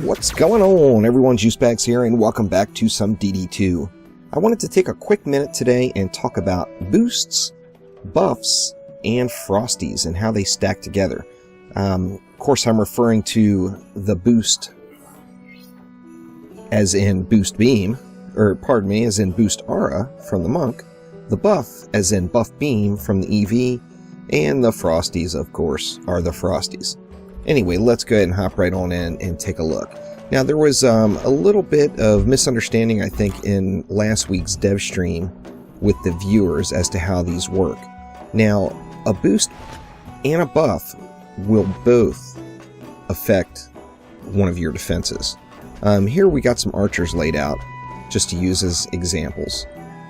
What's going on, everyone? Juicebags here, and welcome back to some DD2. I wanted to take a quick minute today and talk about boosts, buffs, and frosties and how they stack together. Of course, I'm referring to the boost as in boost beam, or pardon me, as in boost aura from the monk, the buff as in buff beam from the EV, and the frosties, of course, are the frosties. Anyway, let's go ahead and hop right on in and take a look. Now, there was a little bit of misunderstanding, I think, in last week's dev stream with the viewers as to how these work. Now, a boost and a buff will both affect one of your defenses. Here we got some archers laid out just to use as examples.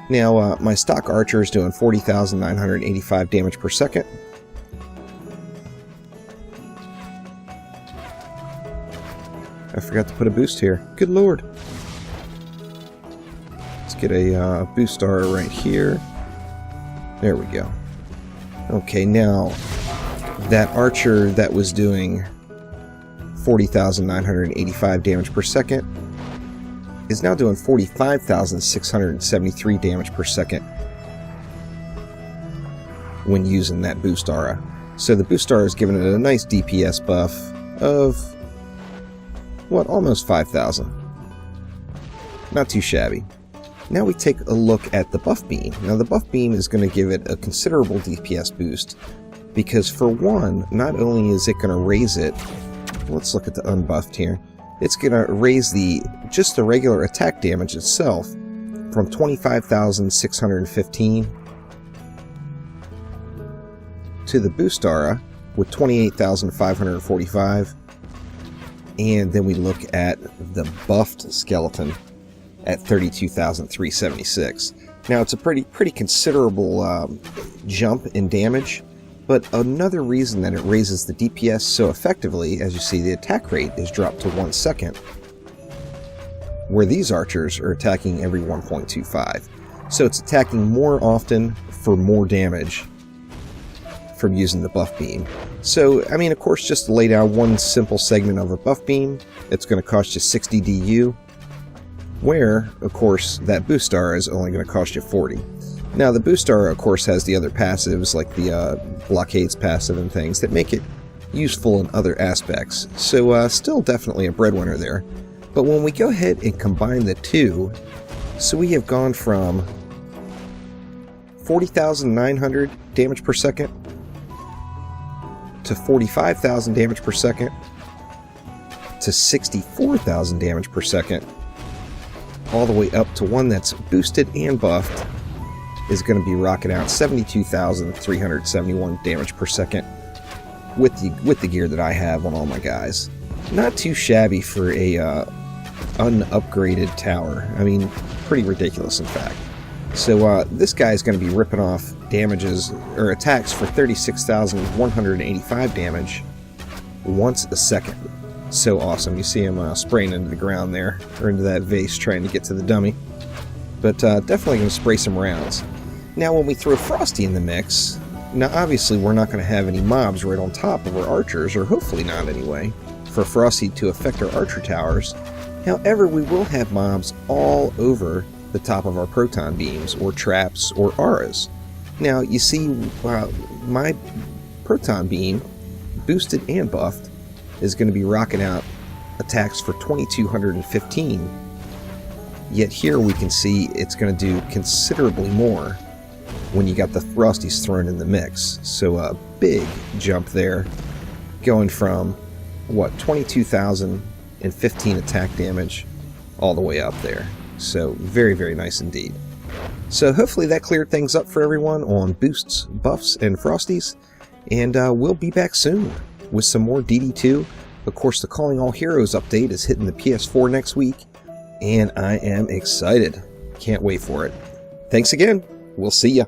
Now, my stock archer is doing 40,985 damage per second. I forgot to put a boost here. Good lord. Let's get a boost star right here. There we go. Okay, now that archer that was doing 40,985 damage per second is now doing 45,673 damage per second when using that boost aura. So the boost aura is giving it a nice DPS buff of what, almost 5,000. Not too shabby. Now we take a look at the buff beam. Now the buff beam is going to give it a considerable DPS boost because, for one, not only is it going to raise it, let's look at the unbuffed here, it's going to raise just the regular attack damage itself from 25,615 to the boost aura with 28,545. And then we look at the buffed skeleton at 32,376. Now, it's a pretty considerable jump in damage, but another reason that it raises the DPS so effectively, as you see, the attack rate is dropped to 1 second, where these archers are attacking every 1.25. So it's attacking more often for more damage from using the buff beam. So, I mean, of course, just to lay down one simple segment of a buff beam, it's going to cost you 60 DU, where, of course, that boost star is only going to cost you 40. Now, the boost star, of course, has the other passives, like the blockades passive and things, that make it useful in other aspects. So, still definitely a breadwinner there. But when we go ahead and combine the two, so we have gone from 40,900 damage per second to 45,000 damage per second to 64,000 damage per second, all the way up to one that's boosted and buffed is going to be rocking out 72,371 damage per second with the gear that I have on all my guys. Not too shabby for a unupgraded tower. I mean, pretty ridiculous, in fact. So this guy is going to be ripping off damages or attacks for 36,185 damage once a second. So awesome. You see him spraying into the ground there, or into that vase trying to get to the dummy. But definitely going to spray some rounds. Now when we throw Frosty in the mix, now obviously we're not going to have any mobs right on top of our archers, or hopefully not anyway, for Frosty to affect our archer towers. However, we will have mobs all over the top of our proton beams, or traps, or auras. Now, you see, my proton beam, boosted and buffed, is going to be rocking out attacks for 2,215. Yet here we can see it's going to do considerably more when you got the Frosties thrown in the mix. So a big jump there, going from, what, 22,015 attack damage all the way up there. So very, very nice indeed. So hopefully that cleared things up for everyone on boosts, buffs, and frosties. And we'll be back soon with some more DD2. Of course, the Calling All Heroes update is hitting the PS4 next week, and I am excited. Can't wait for it. Thanks again. We'll see ya.